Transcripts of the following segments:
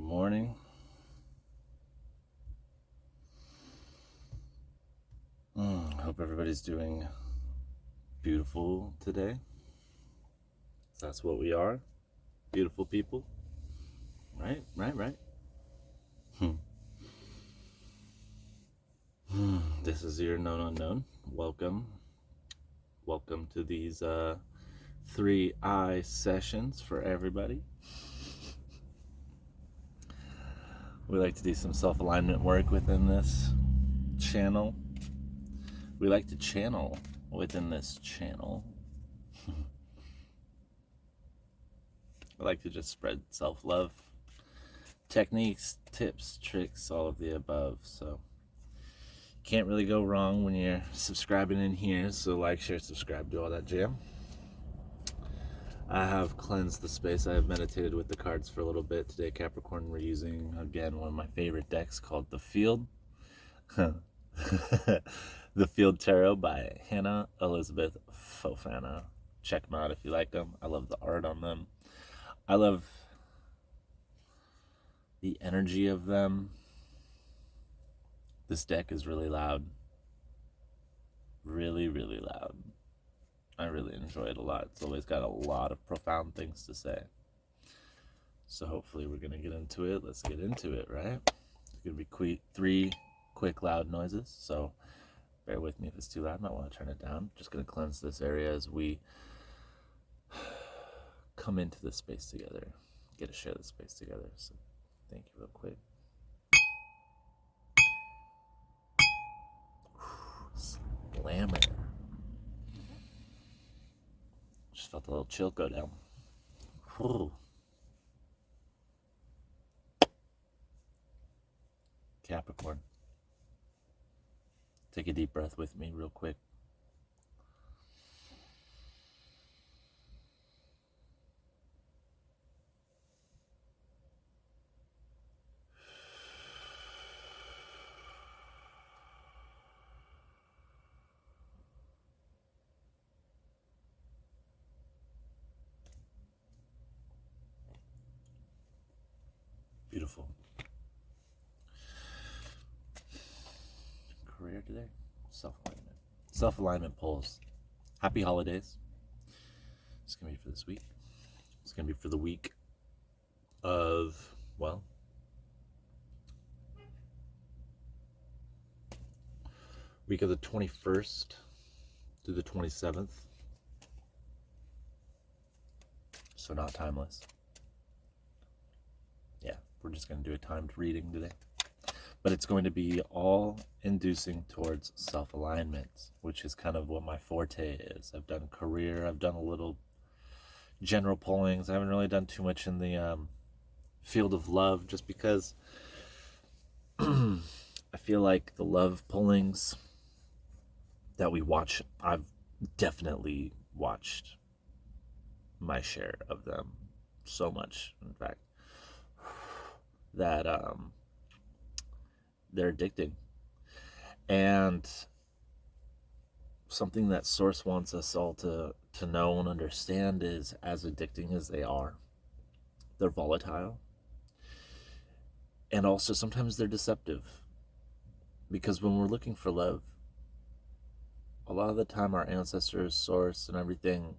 morning. Hope everybody's doing beautiful today. That's what we are. Beautiful people. Right. This is your known unknown. Welcome to these 3 eye sessions for everybody. We like to do some self-alignment work within this channel. We like to channel within this channel. I like to just spread self-love, techniques, tips, tricks, all of the above. So can't really go wrong when you're subscribing in here. So like, share, subscribe, do all that jam. I have cleansed the space. I have meditated with the cards for a little bit today. Capricorn, we're using again one of my favorite decks called the Field. The Field Tarot by Hannah Elizabeth Fofana. Check them out if you like them. I love the art on them. I love the energy of them. This deck is really loud. Really, really loud. I really enjoy it a lot. It's always got a lot of profound things to say. So hopefully we're going to get into it. Let's get into it, right? It's going to be 3 quick loud noises. So bear with me if it's too loud. I might want to turn it down. Just going to cleanse this area as we come into this space together. Get to share this space together. So thank you real quick. Slammer. Just felt a little chill go down. Whew. Capricorn. Take a deep breath with me real quick. Beautiful. Career today. Self-alignment. Self-alignment pulls. Happy holidays. It's going to be for this week. It's going to be for the week of, well, week of the 21st through the 27th. So not timeless. Yeah, we're just going to do a timed reading today. But it's going to be all inducing towards self-alignment, which is kind of what my forte is. I've done career, I've done a little general pullings. I haven't really done too much in the field of love, just because I feel like the love pullings that we watch, I've definitely watched my share of them so much, in fact, that they're addicting. And something that Source wants us all to know and understand is, as addicting as they are, they're volatile. And also sometimes they're deceptive. Because when we're looking for love, a lot of the time our ancestors, Source, and everything,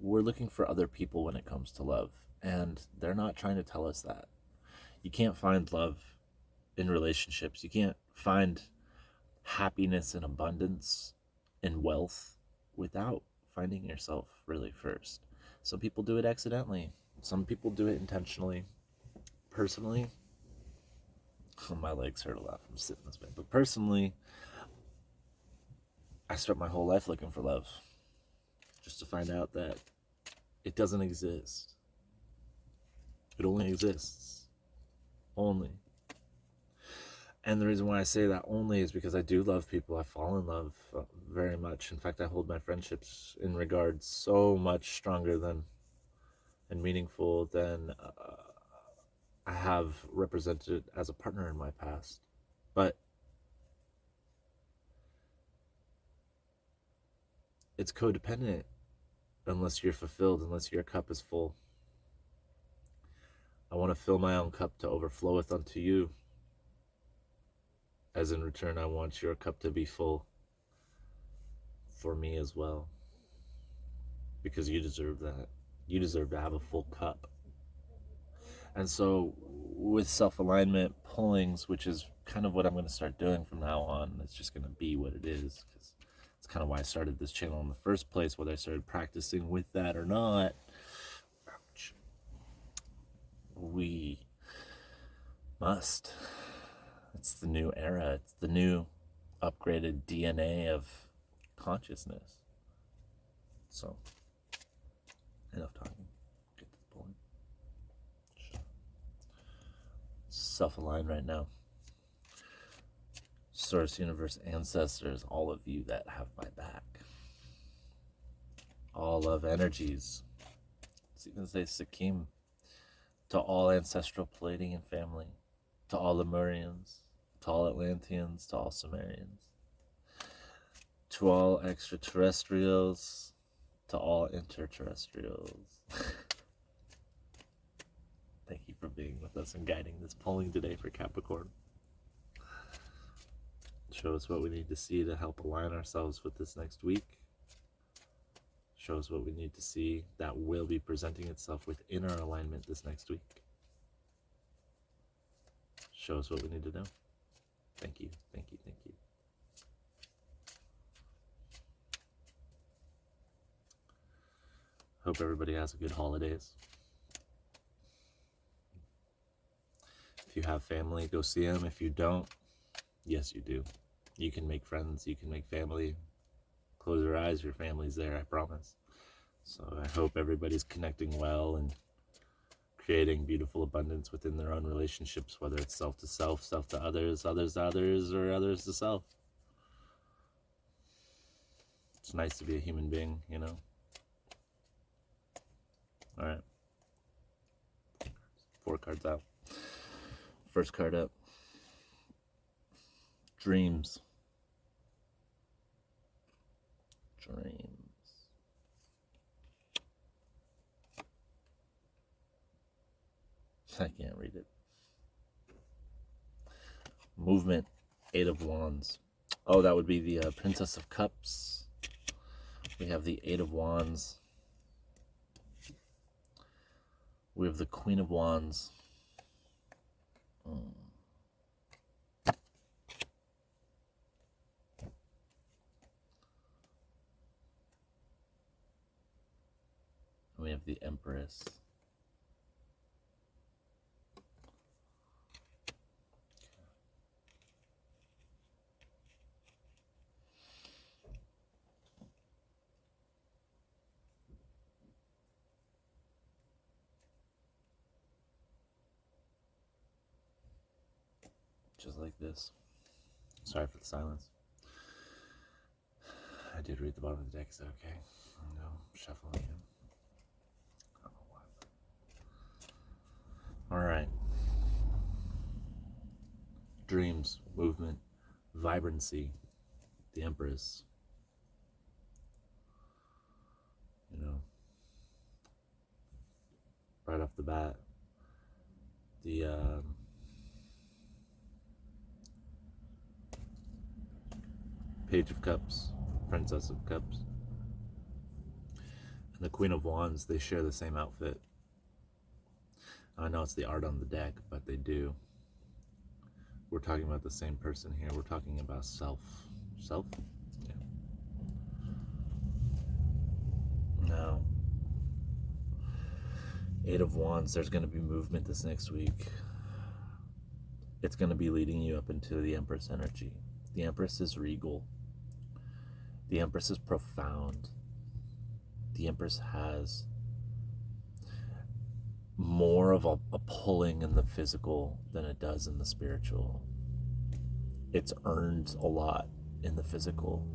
we're looking for other people when it comes to love. And they're not trying to tell us that. You can't find love in relationships. You can't find happiness and abundance and wealth without finding yourself really first. Some people do it accidentally. Some people do it intentionally. Personally, my legs hurt a lot from sitting this way. But personally, I spent my whole life looking for love, just to find out that it doesn't exist. It only exists. Only. And the reason why I say that only is because I do love people. I fall in love very much. In fact, I hold my friendships in regard so much stronger than and meaningful than I have represented as a partner in my past. But it's codependent unless you're fulfilled, unless your cup is full. I want to fill my own cup to overfloweth unto you. As in return, I want your cup to be full for me as well. Because you deserve that. You deserve to have a full cup. And so with self-alignment pullings, which is kind of what I'm going to start doing from now on, it's just going to be what it is, because it's kind of why I started this channel in the first place, whether I started practicing with that or not. Ouch. We must. It's the new era. It's the new upgraded DNA of consciousness. So, enough talking. Get to the point. Self-aligned right now. Source, universe, ancestors, all of you that have my back. All of energies. Let's even say Sikkim. To all ancestral Palladian family. To all Lemurians. To all Atlanteans. To all Sumerians. To all extraterrestrials. To all interterrestrials. Thank you for being with us and guiding this polling today for Capricorn. Show us what we need to see to help align ourselves with this next week. Show us what we need to see that will be presenting itself within our alignment this next week. Show us what we need to know. Thank you, thank you, thank you. Hope everybody has a good holidays. If you have family, go see them. If you don't, yes, you do. You can make friends, you can make family. Close your eyes, your family's there, I promise. So I hope everybody's connecting well and creating beautiful abundance within their own relationships, whether it's self to self, self to others, others to others, or others to self. It's nice to be a human being, you know? All right. 4 cards out. First card up. Dreams. Dreams. I can't read it. Movement. 8 of Wands. Oh, that would be the Princess of Cups. We have the 8 of Wands. We have the Queen of Wands. We have the Empress. Just like this. Sorry for the silence. I did read the bottom of the deck. Is that okay? No, shuffling him. I don't know why. All right. Dreams, movement, vibrancy. The Empress. You know, right off the bat, the Page of Cups, Princess of Cups, and the Queen of Wands, they share the same outfit. I know it's the art on the deck, but they do. We're talking about the same person here. We're talking about self. Self? Yeah. Now, 8 of Wands, there's going to be movement this next week. It's going to be leading you up into the Empress energy. The Empress is regal. The Empress is profound. The Empress has more of a pulling in the physical than it does in the spiritual. It's earned a lot in the physical.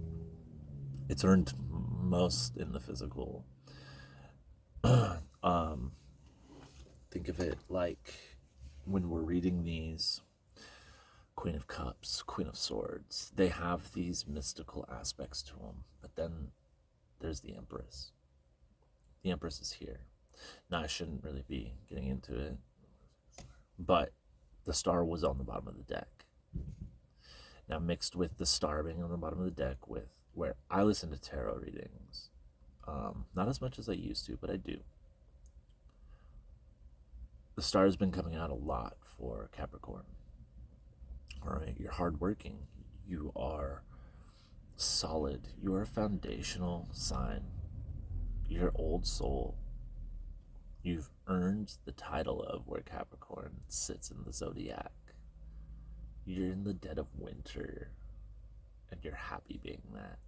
It's earned most in the physical. Think of it like when we're reading these Queen of Cups, Queen of Swords, they have these mystical aspects to them, but then there's the Empress. The Empress is here. Now, I shouldn't really be getting into it. but the star was on the bottom of the deck. Now, mixed with the star being on the bottom of the deck, with where I listen to tarot readings, not as much as I used to, but I do. The star has been coming out a lot for Capricorn. All right, you're hardworking. You are solid. You are a foundational sign. You're old soul. You've earned the title of where Capricorn sits in the zodiac. You're in the dead of winter, and you're happy being that.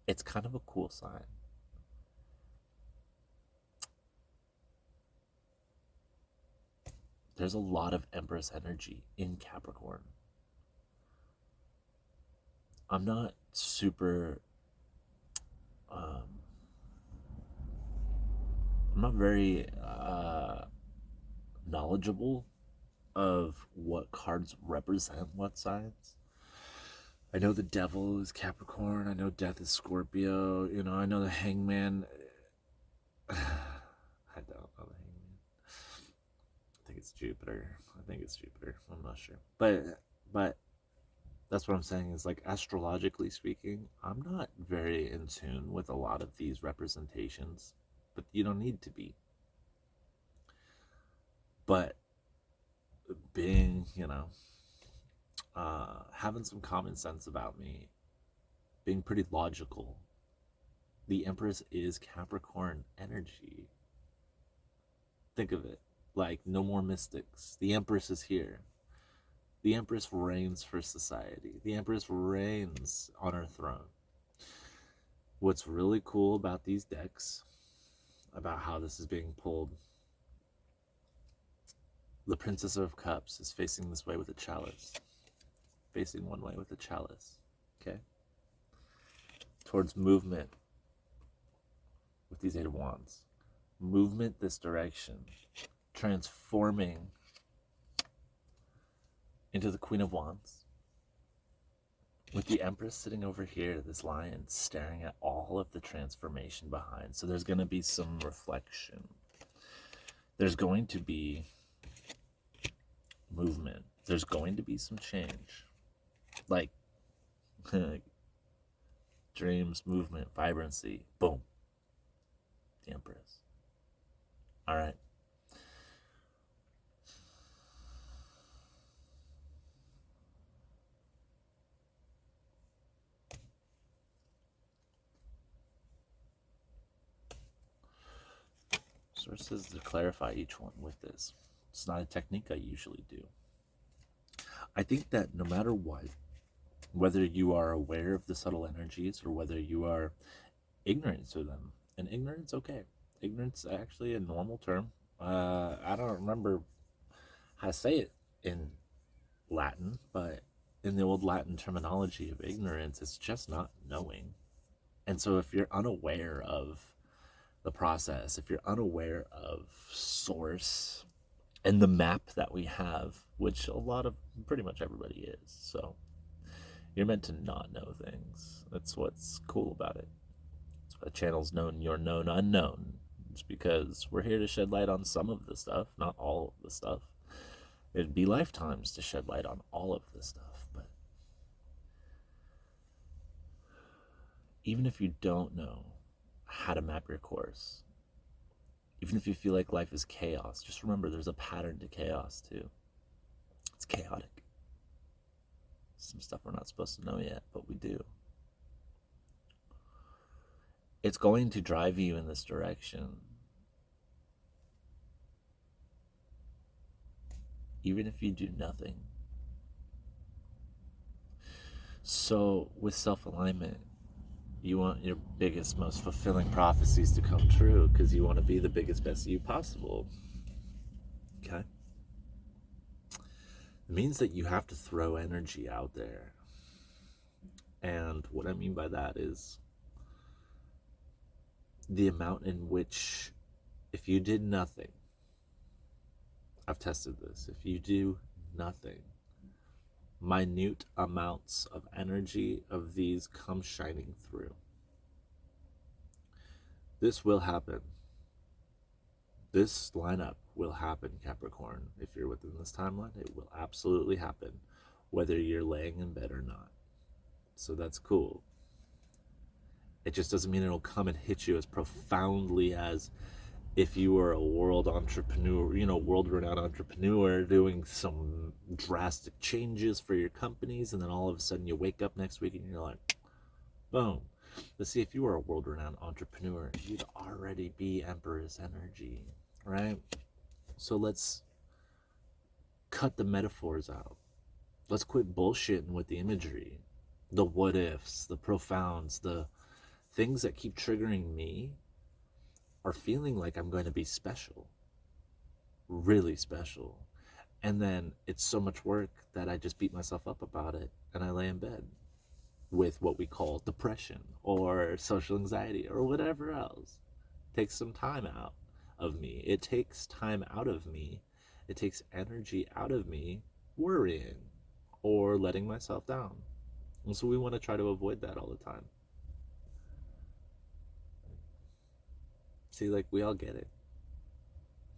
It's kind of a cool sign. There's a lot of Empress energy in Capricorn. I'm not super, I'm not very knowledgeable of what cards represent what signs. I know the devil is Capricorn. I know death is Scorpio. You know, I know the hangman. I don't know the hangman. I think it's Jupiter. I'm not sure. But that's what I'm saying is, like, astrologically speaking, I'm not very in tune with a lot of these representations. But you don't need to be. But being, having some common sense about me, being pretty logical. The Empress is Capricorn energy. Think of it. Like, no more mystics. The Empress is here. The Empress reigns for society. The Empress reigns on her throne. What's really cool about these decks, about how this is being pulled, the Princess of Cups is facing this way with a chalice. Facing one way with a chalice. Okay? Towards movement with these Eight of Wands. Movement this direction. Transforming into the Queen of Wands. With the Empress sitting over here, this lion staring at all of the transformation behind. So there's going to be some reflection. There's going to be movement. There's going to be some change. Like, dreams, movement, vibrancy. Boom. The Empress. All right. Sources to clarify each one with this. It's not a technique I usually do. I think that no matter what, whether you are aware of the subtle energies or whether you are ignorant to them, and ignorance, okay. Ignorance is actually a normal term. I don't remember how to say it in Latin, but in the old Latin terminology of ignorance, it's just not knowing. And so if you're unaware of the process, if you're unaware of source and the map that we have, which pretty much everybody is, so you're meant to not know things. That's what's cool about it. That's why the channel's known You're Known Unknown. It's because we're here to shed light on some of the stuff, not all of the stuff. It'd be lifetimes to shed light on all of the stuff, but even if you don't know how to map your course, even if you feel like life is chaos, just remember there's a pattern to chaos too. It's chaotic. Some stuff we're not supposed to know yet, but we do. It's going to drive you in this direction. Even if you do nothing. So with self-alignment, you want your biggest, most fulfilling prophecies to come true because you want to be the biggest, best you possible. Okay? It means that you have to throw energy out there. And what I mean by that is the amount in which, if you did nothing, I've tested this, if you do nothing, minute amounts of energy of these come shining through. This will happen. This lineup will happen, Capricorn. If you're within this timeline, it will absolutely happen, whether you're laying in bed or not. So that's cool. It just doesn't mean it'll come and hit you as profoundly as if you were a world entrepreneur, world-renowned entrepreneur doing some drastic changes for your companies, and then all of a sudden you wake up next week and you're like, boom. Let's see, if you were a world-renowned entrepreneur, you'd already be Empress energy, right? So let's cut the metaphors out. Let's quit bullshitting with the imagery, the what ifs, the profounds, the things that keep triggering me are feeling like I'm going to be special, really special. And then it's so much work that I just beat myself up about it and I lay in bed with what we call depression or social anxiety or whatever else. Take some time out of me. It takes time out of me. It takes energy out of me worrying or letting myself down. And so we want to try to avoid that all the time. See, like, we all get it.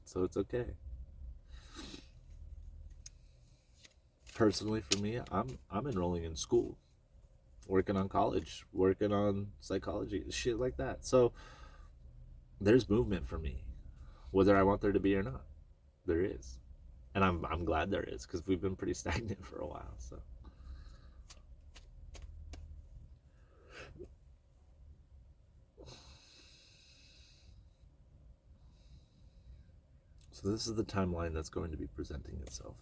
So it's okay. Personally, for me, I'm enrolling in school, working on college, working on psychology, shit like that. So there's movement for me, whether I want there to be or not. There is. And I'm glad there is, because we've been pretty stagnant for a while. So this is the timeline that's going to be presenting itself.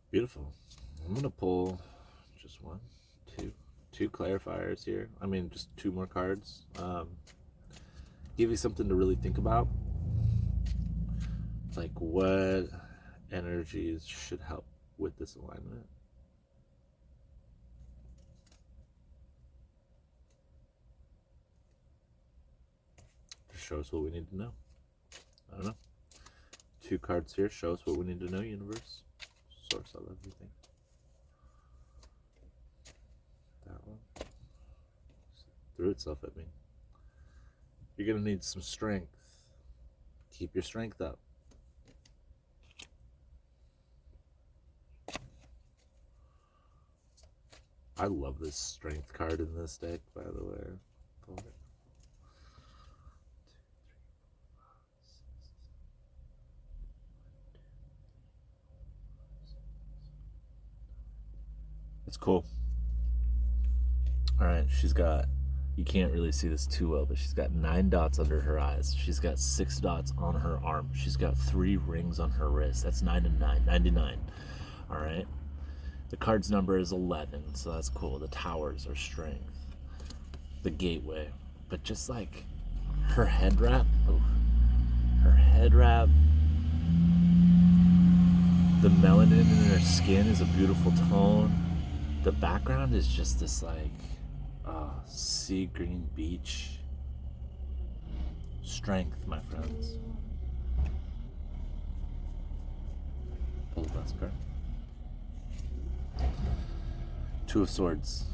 Beautiful. I'm going to pull just one, two clarifiers here. I mean, just two more cards. Give you something to really think about. Like, what energies should help with this alignment? Just show us what we need to know. I don't know. Two cards here. Show us what we need to know, universe. Source of everything. That one threw itself at me. You're gonna need some strength. Keep your strength up. I love this strength card in this deck, by the way. Pull it. It's cool. Alright, she's got, you can't really see this too well, but she's got 9 dots under her eyes. She's got 6 dots on her arm. She's got 3 rings on her wrist. That's 9 and 9, 99. Alright? The card's number is 11, so that's cool. The towers are strength. The gateway. But just like her head wrap, the melanin in her skin is a beautiful tone. The background is just this like sea green beach. Strength, my friends. Pull the last card. 2 of Swords.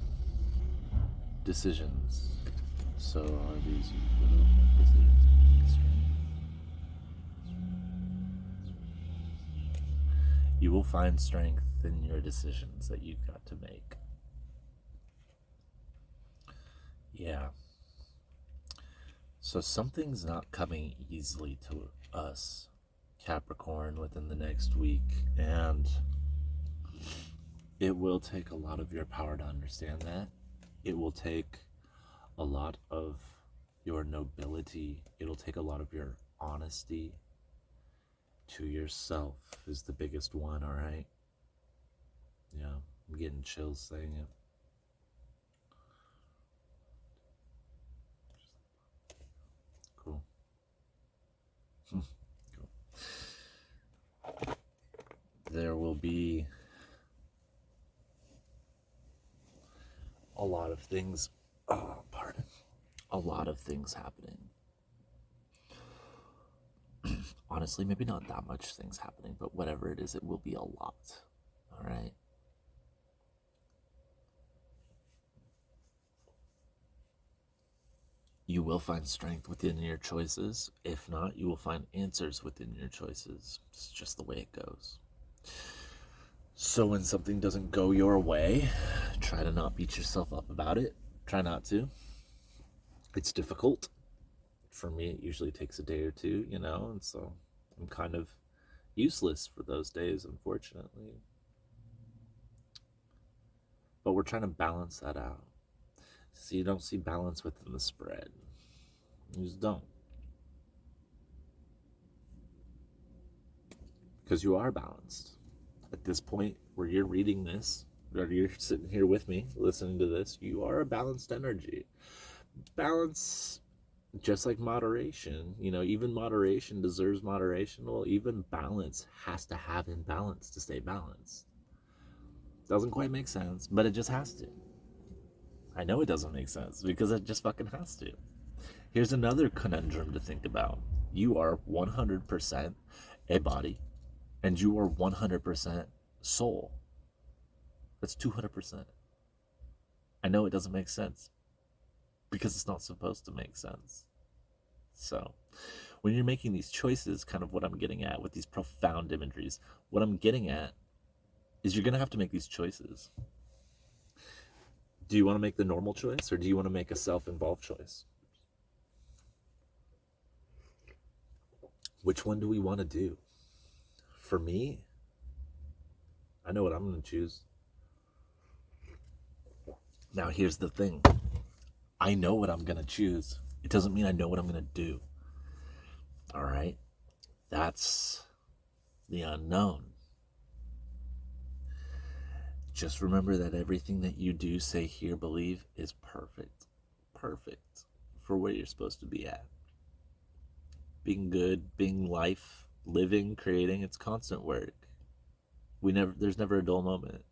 Decisions. So are these little decisions? You will find strength in your decisions that you've got to make. Yeah. So something's not coming easily to us, Capricorn, within the next week, and it will take a lot of your power to understand that. It will take a lot of your nobility. It'll take a lot of your honesty to yourself is the biggest one, all right? Yeah, I'm getting chills saying it. Cool. Cool. There will be a lot of things, a lot of things happening. Honestly, maybe not that much things happening, but whatever it is, it will be a lot. All right. will find strength within your choices. If not, you will find answers within your choices. It's just the way it goes. So when something doesn't go your way, try to not beat yourself up about it. Try not to. It's difficult. For me, it usually takes a day or two, and so I'm kind of useless for those days, unfortunately. But we're trying to balance that out. So you don't see balance within the spread. You just don't. Because you are balanced. At this point where you're reading this, or you're sitting here with me listening to this, you are a balanced energy. Balance, just like moderation, even moderation deserves moderation. Well, even balance has to have imbalance to stay balanced. Doesn't quite make sense, but it just has to. I know it doesn't make sense because it just fucking has to. Here's another conundrum to think about. You are 100% a body, and you are 100% soul. That's 200%. I know it doesn't make sense because it's not supposed to make sense. So when you're making these choices, kind of what I'm getting at with these profound imageries, what I'm getting at is you're going to have to make these choices. Do you want to make the normal choice, or do you want to make a self-involved choice? Which one do we want to do? For me, I know what I'm going to choose. Now, here's the thing. I know what I'm going to choose. It doesn't mean I know what I'm going to do. All right? That's the unknown. Just remember that everything that you do, say, hear, believe is perfect. Perfect for where you're supposed to be at. Being good, being life, living, creating, it's constant work. There's never a dull moment.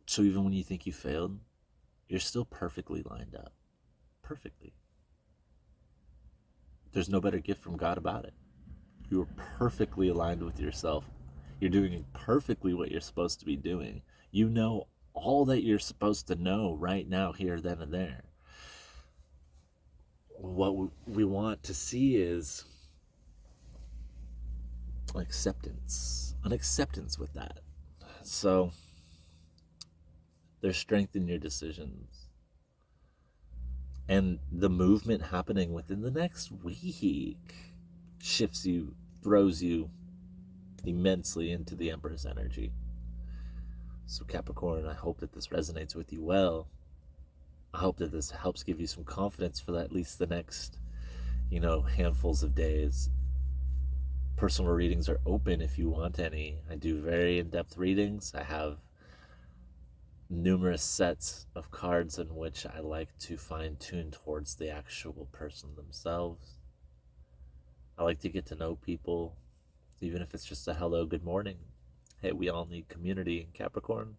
So even when you think you failed, you're still perfectly lined up. Perfectly. There's no better gift from God about it. You are perfectly aligned with yourself. You're doing perfectly what you're supposed to be doing. You know all that you're supposed to know right now, here, then, and there. What we want to see is acceptance. An acceptance with that. So there's strength in your decisions. And the movement happening within the next week shifts you, throws you immensely into the Empress energy. So Capricorn, I hope that this resonates with you well. I hope that this helps give you some confidence for at least the next, handfuls of days. Personal readings are open if you want any. I do very in-depth readings. I have numerous sets of cards in which I like to fine-tune towards the actual person themselves. I like to get to know people, even if it's just a hello, good morning. Hey, we all need community in Capricorn.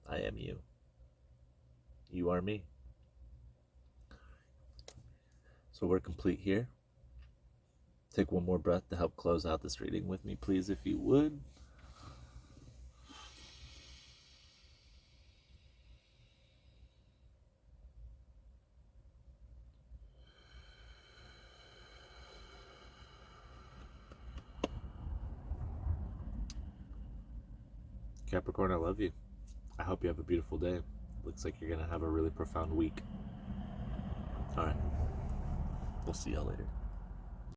I am you. You are me. So we're complete here. Take one more breath to help close out this reading with me, please, if you would. Capricorn, I love you. I hope you have a beautiful day. Looks like you're going to have a really profound week. All right. We'll see y'all later.